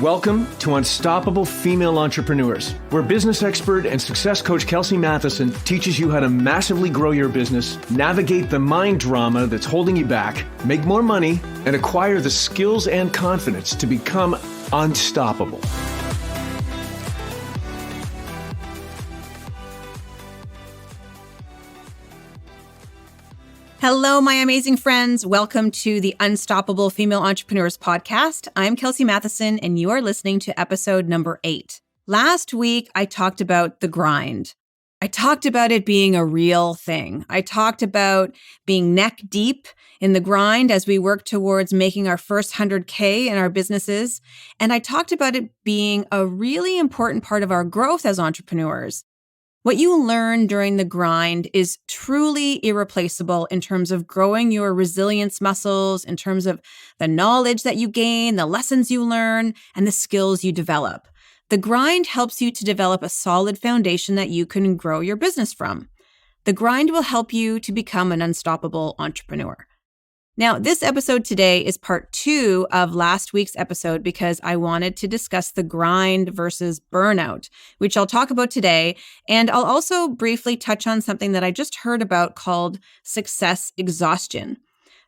Welcome to Unstoppable Female Entrepreneurs, where business expert and success coach Kelsey Matheson teaches you how to massively grow your business, navigate the mind drama that's holding you back, make more money, and acquire the skills and confidence to become unstoppable. Hello, my amazing friends. Welcome to the Unstoppable Female Entrepreneurs podcast. I'm Kelsey Matheson, and you are listening to episode number 8. Last week, I talked about the grind. I talked about it being a real thing. I talked about being neck deep in the grind as we work towards making our first 100K in our businesses. And I talked about it being a really important part of our growth as entrepreneurs. What you learn during the grind is truly irreplaceable in terms of growing your resilience muscles, in terms of the knowledge that you gain, the lessons you learn, and the skills you develop. The grind helps you to develop a solid foundation that you can grow your business from. The grind will help you to become an unstoppable entrepreneur. Now, this episode today is part 2 of last week's episode because I wanted to discuss the grind versus burnout, which I'll talk about today. And I'll also briefly touch on something that I just heard about called success exhaustion.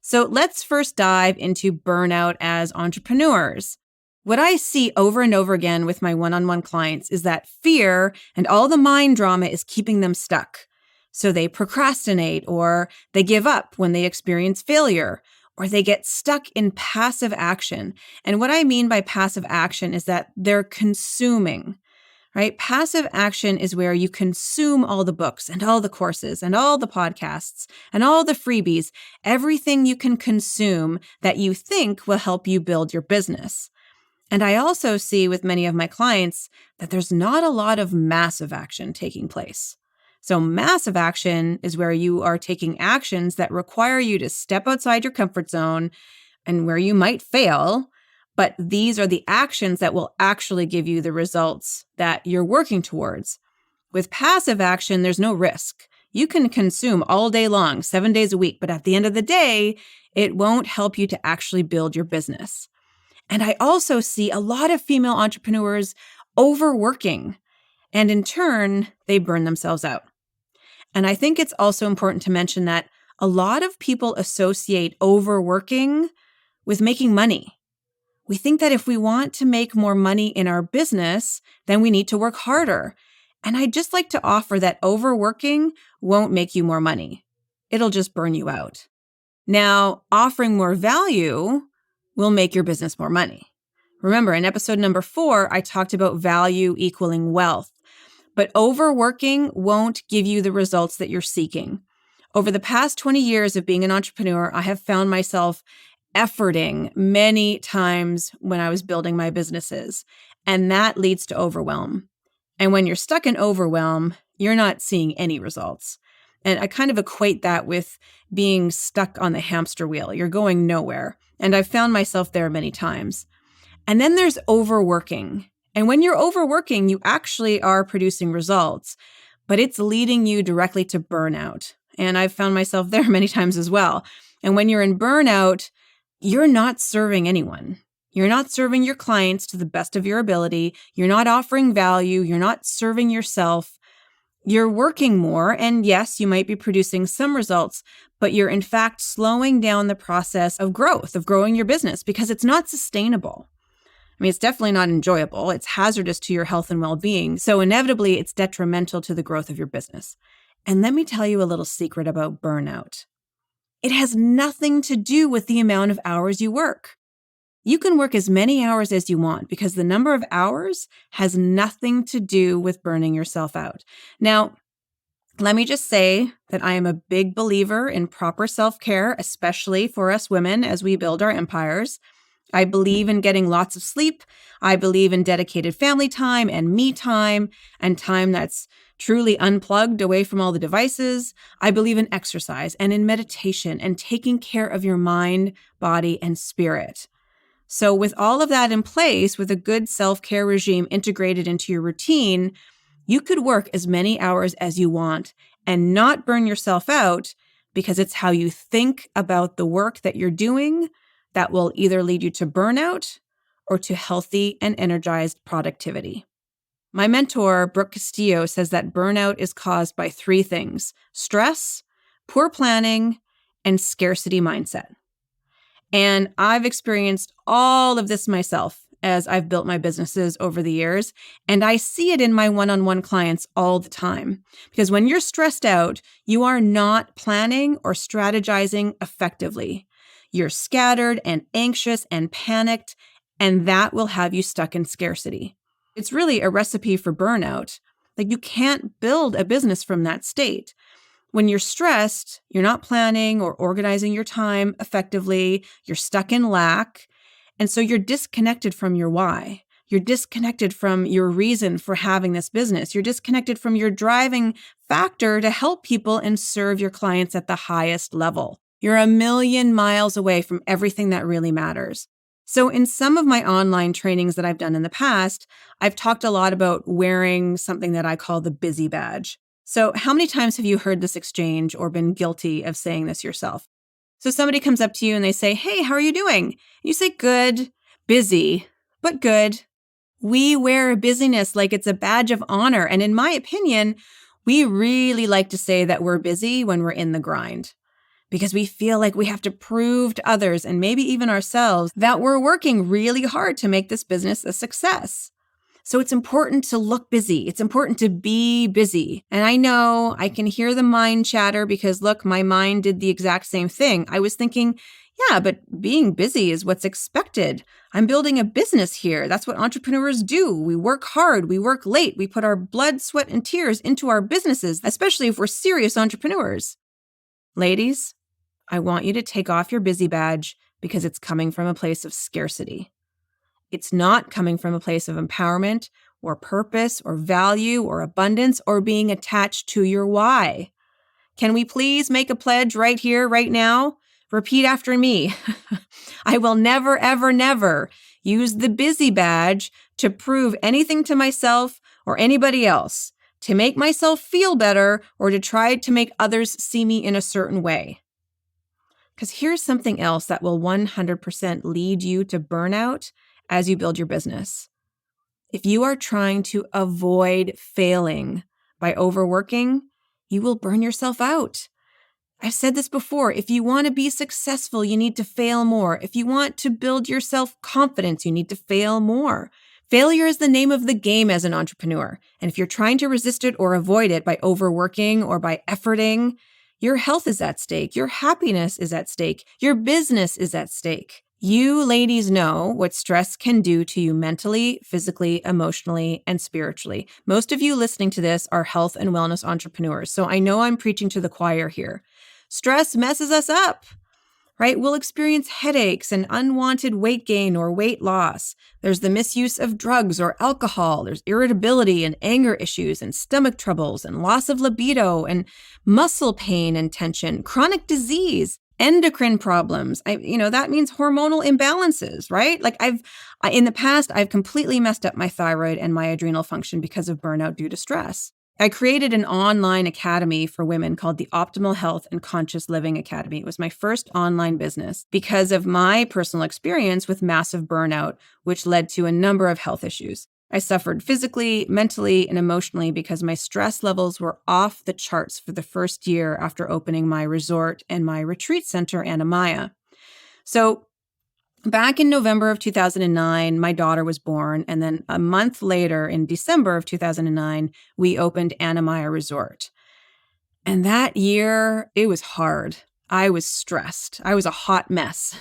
So let's first dive into burnout as entrepreneurs. What I see over and over again with my one-on-one clients is that fear and all the mind drama is keeping them stuck. So they procrastinate, or they give up when they experience failure, or they get stuck in passive action. And what I mean by passive action is that they're consuming, right? Passive action is where you consume all the books and all the courses and all the podcasts and all the freebies, everything you can consume that you think will help you build your business. And I also see with many of my clients that there's not a lot of massive action taking place. So massive action is where you are taking actions that require you to step outside your comfort zone and where you might fail, but these are the actions that will actually give you the results that you're working towards. With passive action, there's no risk. You can consume all day long, 7 days a week, but at the end of the day, it won't help you to actually build your business. And I also see a lot of female entrepreneurs overworking, and in turn, they burn themselves out. And I think it's also important to mention that a lot of people associate overworking with making money. We think that if we want to make more money in our business, then we need to work harder. And I'd just like to offer that overworking won't make you more money. It'll just burn you out. Now, offering more value will make your business more money. Remember, in episode number 4, I talked about value equaling wealth. But overworking won't give you the results that you're seeking. Over the past 20 years of being an entrepreneur, I have found myself efforting many times when I was building my businesses, and that leads to overwhelm. And when you're stuck in overwhelm, you're not seeing any results. And I kind of equate that with being stuck on the hamster wheel. You're going nowhere. And I've found myself there many times. And then there's overworking. And when you're overworking, you actually are producing results, but it's leading you directly to burnout. And I've found myself there many times as well. And when you're in burnout, you're not serving anyone. You're not serving your clients to the best of your ability. You're not offering value. You're not serving yourself. You're working more. And yes, you might be producing some results, but you're in fact slowing down the process of growth, of growing your business, because it's not sustainable. I mean, it's definitely not enjoyable. It's hazardous to your health and well-being. So inevitably, it's detrimental to the growth of your business. And let me tell you a little secret about burnout. It has nothing to do with the amount of hours you work. You can work as many hours as you want because the number of hours has nothing to do with burning yourself out. Now, let me just say that I am a big believer in proper self-care, especially for us women as we build our empires. I believe in getting lots of sleep. I believe in dedicated family time and me time and time that's truly unplugged away from all the devices. I believe in exercise and in meditation and taking care of your mind, body, and spirit. So with all of that in place, with a good self-care regime integrated into your routine, you could work as many hours as you want and not burn yourself out because it's how you think about the work that you're doing that will either lead you to burnout or to healthy and energized productivity. My mentor, Brooke Castillo, says that burnout is caused by three things: stress, poor planning, and scarcity mindset. And I've experienced all of this myself as I've built my businesses over the years. And I see it in my one-on-one clients all the time. Because when you're stressed out, you are not planning or strategizing effectively. You're scattered and anxious and panicked, and that will have you stuck in scarcity. It's really a recipe for burnout. Like, you can't build a business from that state. When you're stressed, you're not planning or organizing your time effectively. You're stuck in lack. And so you're disconnected from your why. You're disconnected from your reason for having this business. You're disconnected from your driving factor to help people and serve your clients at the highest level. You're a million miles away from everything that really matters. So in some of my online trainings that I've done in the past, I've talked a lot about wearing something that I call the busy badge. So how many times have you heard this exchange or been guilty of saying this yourself? So somebody comes up to you and they say, "Hey, how are you doing?" You say, "Good, busy, but good." We wear busyness like it's a badge of honor. And in my opinion, we really like to say that we're busy when we're in the grind, because we feel like we have to prove to others and maybe even ourselves that we're working really hard to make this business a success. So it's important to look busy. It's important to be busy. And I know I can hear the mind chatter because, look, my mind did the exact same thing. I was thinking, yeah, but being busy is what's expected. I'm building a business here. That's what entrepreneurs do. We work hard. We work late. We put our blood, sweat, and tears into our businesses, especially if we're serious entrepreneurs. Ladies, I want you to take off your busy badge because it's coming from a place of scarcity. It's not coming from a place of empowerment or purpose or value or abundance or being attached to your why. Can we please make a pledge right here, right now? Repeat after me. I will never, ever, never use the busy badge to prove anything to myself or anybody else, to make myself feel better, or to try to make others see me in a certain way. Because here's something else that will 100% lead you to burnout as you build your business. If you are trying to avoid failing by overworking, you will burn yourself out. I've said this before. If you want to be successful, you need to fail more. If you want to build your self-confidence, you need to fail more. Failure is the name of the game as an entrepreneur. And if you're trying to resist it or avoid it by overworking or by efforting, your health is at stake. Your happiness is at stake. Your business is at stake. You ladies know what stress can do to you mentally, physically, emotionally, and spiritually. Most of you listening to this are health and wellness entrepreneurs, so I know I'm preaching to the choir here. Stress messes us up, right? We'll experience headaches and unwanted weight gain or weight loss. There's the misuse of drugs or alcohol. There's irritability and anger issues and stomach troubles and loss of libido and muscle pain and tension, chronic disease, endocrine problems. That means hormonal imbalances, right? Like in the past, I've completely messed up my thyroid and my adrenal function because of burnout due to stress. I created an online academy for women called the Optimal Health and Conscious Living Academy. It was my first online business because of my personal experience with massive burnout, which led to a number of health issues. I suffered physically, mentally, and emotionally because my stress levels were off the charts for the first year after opening my resort and my retreat center, Anamaya. So back in November of 2009, my daughter was born. And then a month later, in December of 2009, we opened Anamaya Resort. And that year, it was hard. I was stressed. I was a hot mess.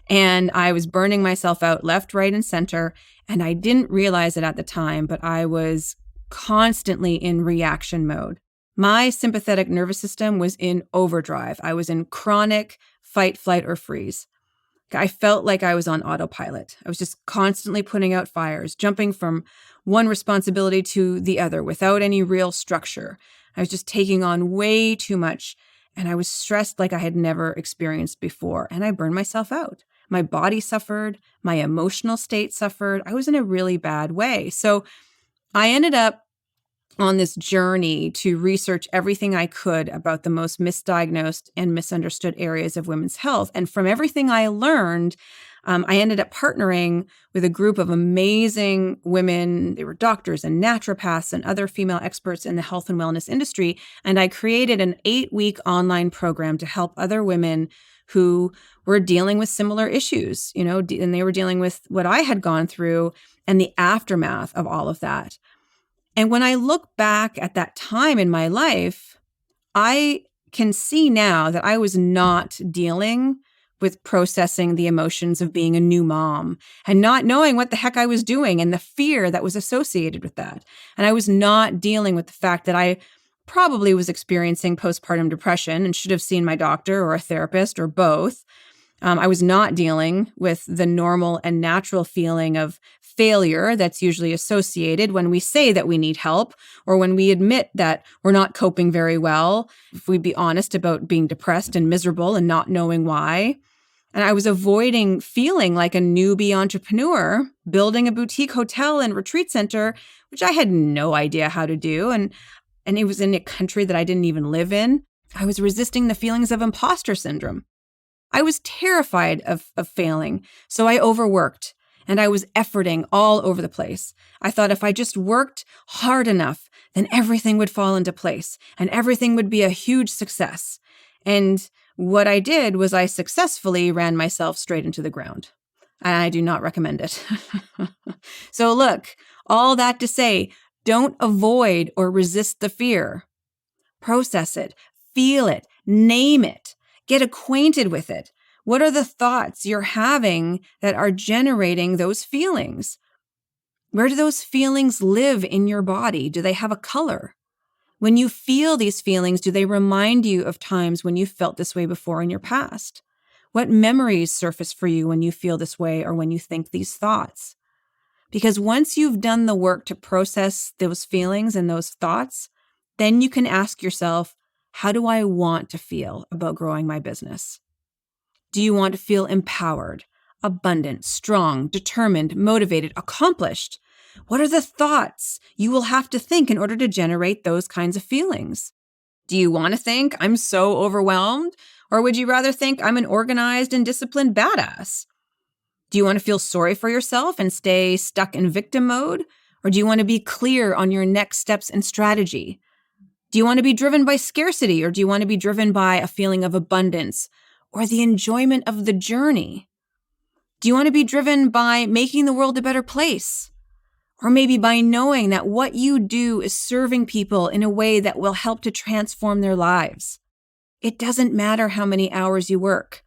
And I was burning myself out left, right, and center. And I didn't realize it at the time, but I was constantly in reaction mode. My sympathetic nervous system was in overdrive. I was in chronic fight, flight, or freeze. I felt like I was on autopilot. I was just constantly putting out fires, jumping from one responsibility to the other without any real structure. I was just taking on way too much, and I was stressed like I had never experienced before, and I burned myself out. My body suffered. My emotional state suffered. I was in a really bad way. So I ended up on this journey to research everything I could about the most misdiagnosed and misunderstood areas of women's health. And from everything I learned, I ended up partnering with a group of amazing women. They were doctors and naturopaths and other female experts in the health and wellness industry. And I created an 8-week online program to help other women who were dealing with similar issues, and they were dealing with what I had gone through and the aftermath of all of that. And when I look back at that time in my life, I can see now that I was not dealing with processing the emotions of being a new mom and not knowing what the heck I was doing and the fear that was associated with that. And I was not dealing with the fact that I probably was experiencing postpartum depression and should have seen my doctor or a therapist or both. I was not dealing with the normal and natural feeling of failure that's usually associated when we say that we need help or when we admit that we're not coping very well, if we'd be honest about being depressed and miserable and not knowing why. And I was avoiding feeling like a newbie entrepreneur, building a boutique hotel and retreat center, which I had no idea how to do. And it was in a country that I didn't even live in. I was resisting the feelings of imposter syndrome. I was terrified of failing, so I overworked, and I was efforting all over the place. I thought if I just worked hard enough, then everything would fall into place, and everything would be a huge success. And what I did was I successfully ran myself straight into the ground. I do not recommend it. So look, all that to say, don't avoid or resist the fear. Process it, feel it, name it. Get acquainted with it. What are the thoughts you're having that are generating those feelings? Where do those feelings live in your body? Do they have a color? When you feel these feelings, do they remind you of times when you felt this way before in your past? What memories surface for you when you feel this way or when you think these thoughts? Because once you've done the work to process those feelings and those thoughts, then you can ask yourself, how do I want to feel about growing my business? Do you want to feel empowered, abundant, strong, determined, motivated, accomplished? What are the thoughts you will have to think in order to generate those kinds of feelings? Do you want to think, I'm so overwhelmed? Or would you rather think I'm an organized and disciplined badass? Do you want to feel sorry for yourself and stay stuck in victim mode? Or do you want to be clear on your next steps and strategy? Do you want to be driven by scarcity, or do you want to be driven by a feeling of abundance or the enjoyment of the journey? Do you want to be driven by making the world a better place? Or maybe by knowing that what you do is serving people in a way that will help to transform their lives? It doesn't matter how many hours you work.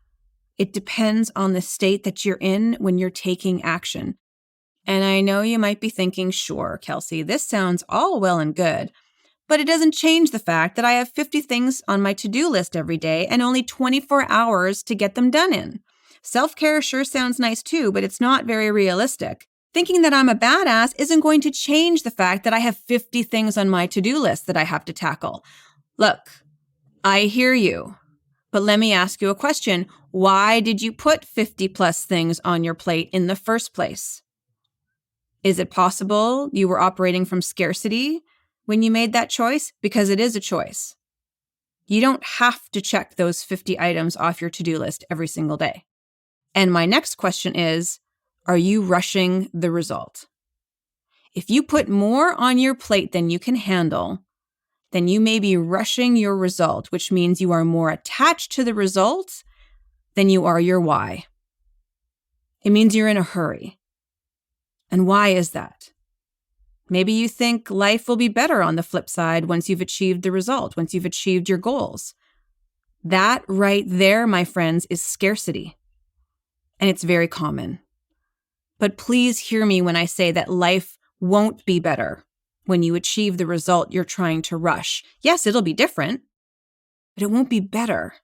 It depends on the state that you're in when you're taking action. And I know you might be thinking, sure, Kelsey, this sounds all well and good. But it doesn't change the fact that I have 50 things on my to-do list every day and only 24 hours to get them done in. Self-care sure sounds nice too, but it's not very realistic. Thinking that I'm a badass isn't going to change the fact that I have 50 things on my to-do list that I have to tackle. Look, I hear you, but let me ask you a question. Why did you put 50 plus things on your plate in the first place? Is it possible you were operating from scarcity when you made that choice? Because it is a choice. You don't have to check those 50 items off your to-do list every single day. And my next question is, are you rushing the result? If you put more on your plate than you can handle, then you may be rushing your result, which means you are more attached to the result than you are your why. It means you're in a hurry. And why is that? Maybe you think life will be better on the flip side once you've achieved the result, once you've achieved your goals. That right there, my friends, is scarcity. And it's very common. But please hear me when I say that life won't be better when you achieve the result you're trying to rush. Yes, it'll be different, but it won't be better.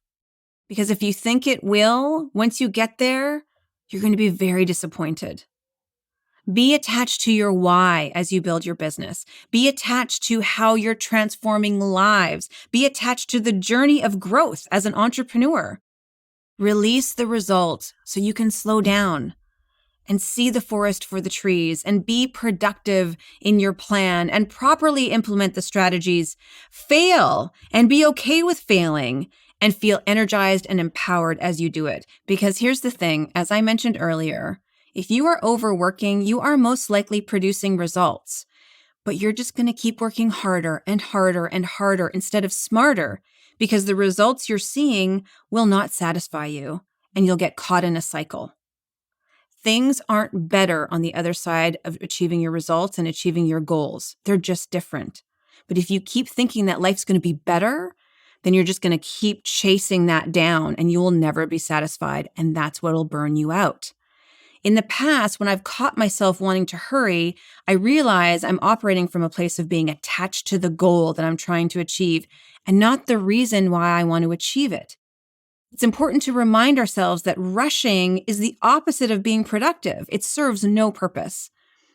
Because if you think it will, once you get there, you're going to be very disappointed. Be attached to your why as you build your business. Be attached to how you're transforming lives. Be attached to the journey of growth as an entrepreneur. Release the result so you can slow down and see the forest for the trees and be productive in your plan and properly implement the strategies. Fail and be okay with failing and feel energized and empowered as you do it. Because here's the thing, as I mentioned earlier, if you are overworking, you are most likely producing results, but you're just going to keep working harder and harder and harder instead of smarter, because the results you're seeing will not satisfy you and you'll get caught in a cycle. Things aren't better on the other side of achieving your results and achieving your goals. They're just different. But if you keep thinking that life's going to be better, then you're just going to keep chasing that down and you will never be satisfied. And that's what'll burn you out. In the past, when I've caught myself wanting to hurry, I realize I'm operating from a place of being attached to the goal that I'm trying to achieve and not the reason why I want to achieve it. It's important to remind ourselves that rushing is the opposite of being productive. It serves no purpose.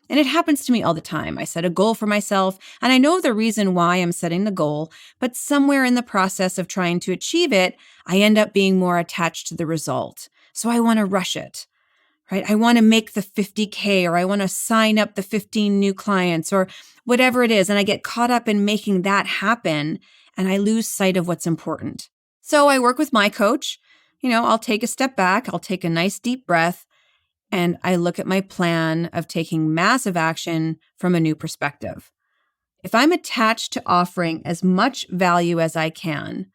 And it happens to me all the time. I set a goal for myself, and I know the reason why I'm setting the goal, but somewhere in the process of trying to achieve it, I end up being more attached to the result. So I want to rush it. Right? I want to make the 50K, or I want to sign up the 15 new clients, or whatever it is. And I get caught up in making that happen and I lose sight of what's important. So I work with my coach. I'll take a step back. I'll take a nice deep breath and I look at my plan of taking massive action from a new perspective. If I'm attached to offering as much value as I can,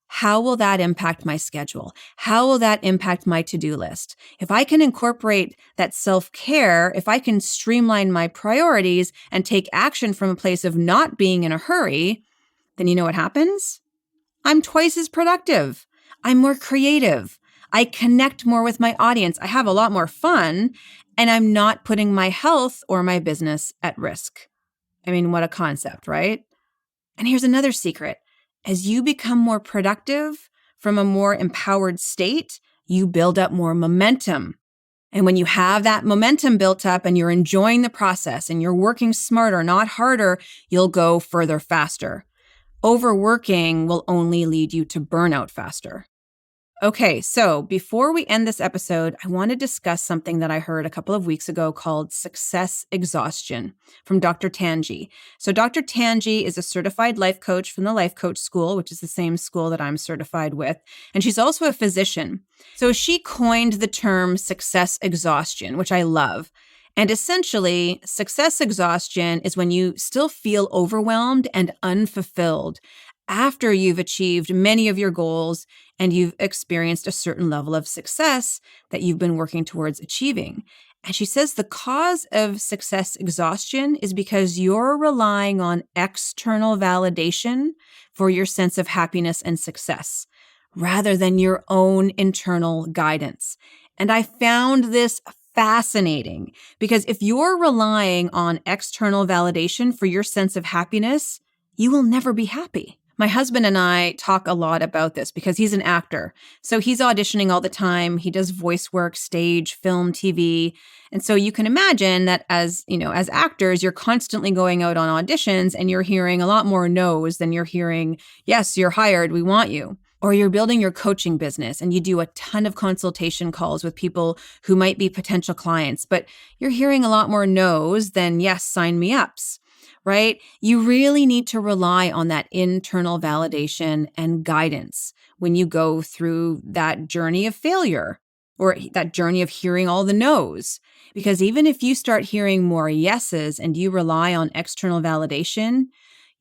how will that impact my schedule? How will that impact my to-do list? If I can incorporate that self-care, if I can streamline my priorities and take action from a place of not being in a hurry, then you know what happens? I'm twice as productive. I'm more creative. I connect more with my audience. I have a lot more fun, and I'm not putting my health or my business at risk. I mean, what a concept, right? And here's another secret. As you become more productive from a more empowered state, you build up more momentum. And when you have that momentum built up and you're enjoying the process and you're working smarter, not harder, you'll go further faster. Overworking will only lead you to burnout faster. Okay, so before we end this episode, I want to discuss something that I heard a couple of weeks ago called success exhaustion from Dr. Tanji. So Dr. Tanji is a certified life coach from the Life Coach School, which is the same school that I'm certified with. And she's also a physician. So she coined the term success exhaustion, which I love. And essentially, success exhaustion is when you still feel overwhelmed and unfulfilled after you've achieved many of your goals and you've experienced a certain level of success that you've been working towards achieving. And she says the cause of success exhaustion is because you're relying on external validation for your sense of happiness and success, rather than your own internal guidance. And I found this fascinating because if you're relying on external validation for your sense of happiness, you will never be happy. My husband and I talk a lot about this because he's an actor. So he's auditioning all the time. He does voice work, stage, film, TV. And so you can imagine that as actors, you're constantly going out on auditions and you're hearing a lot more no's than you're hearing, yes, you're hired, we want you. Or you're building your coaching business and you do a ton of consultation calls with people who might be potential clients, but you're hearing a lot more no's than yes, sign me ups. Right? You really need to rely on that internal validation and guidance when you go through that journey of failure or that journey of hearing all the no's. Because even if you start hearing more yeses and you rely on external validation,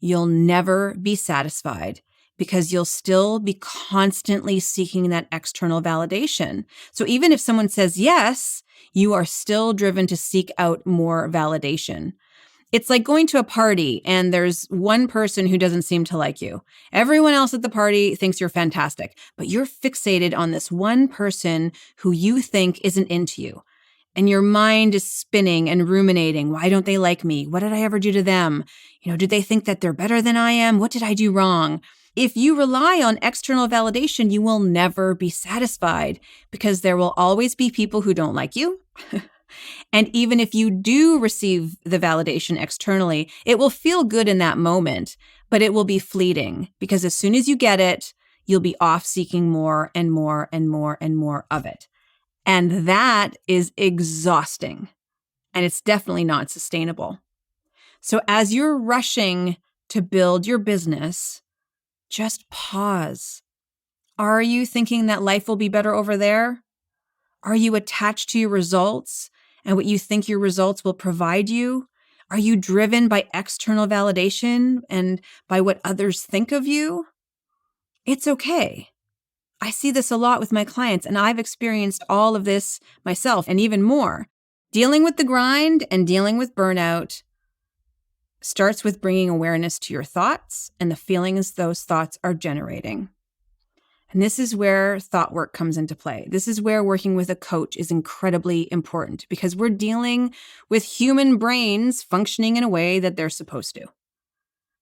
you'll never be satisfied because you'll still be constantly seeking that external validation. So even if someone says yes, you are still driven to seek out more validation. It's like going to a party and there's one person who doesn't seem to like you. Everyone else at the party thinks you're fantastic, but you're fixated on this one person who you think isn't into you. And your mind is spinning and ruminating. Why don't they like me? What did I ever do to them? Do they think that they're better than I am? What did I do wrong? If you rely on external validation, you will never be satisfied because there will always be people who don't like you. And even if you do receive the validation externally, it will feel good in that moment, but it will be fleeting because as soon as you get it, you'll be off seeking more and more and more and more of it. And that is exhausting. And it's definitely not sustainable. So as you're rushing to build your business, just pause. Are you thinking that life will be better over there? Are you attached to your results and what you think your results will provide you? Are you driven by external validation and by what others think of you? It's okay. I see this a lot with my clients, and I've experienced all of this myself and even more. Dealing with the grind and dealing with burnout starts with bringing awareness to your thoughts and the feelings those thoughts are generating. And this is where thought work comes into play. This is where working with a coach is incredibly important because we're dealing with human brains functioning in a way that they're supposed to.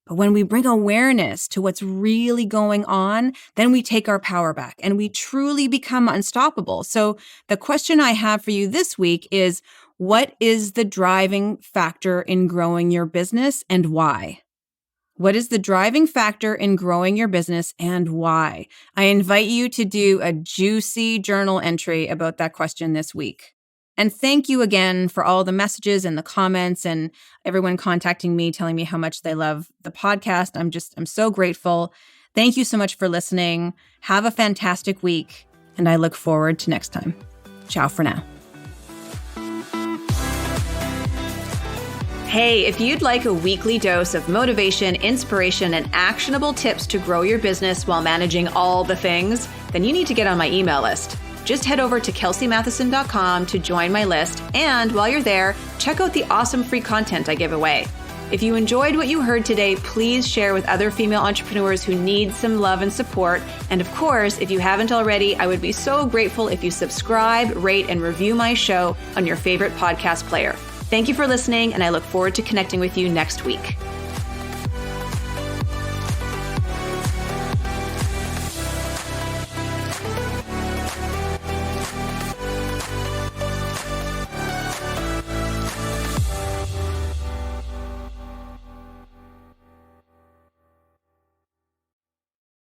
But when we bring awareness to what's really going on, then we take our power back and we truly become unstoppable. So the question I have for you this week is, what is the driving factor in growing your business and why? What is the driving factor in growing your business and why? I invite you to do a juicy journal entry about that question this week. And thank you again for all the messages and the comments and everyone contacting me, telling me how much they love the podcast. I'm so grateful. Thank you so much for listening. Have a fantastic week, and I look forward to next time. Ciao for now. Hey, if you'd like a weekly dose of motivation, inspiration, and actionable tips to grow your business while managing all the things, then you need to get on my email list. Just head over to kelseymatheson.com to join my list. And while you're there, check out the awesome free content I give away. If you enjoyed what you heard today, please share with other female entrepreneurs who need some love and support. And of course, if you haven't already, I would be so grateful if you subscribe, rate, and review my show on your favorite podcast player. Thank you for listening, and I look forward to connecting with you next week.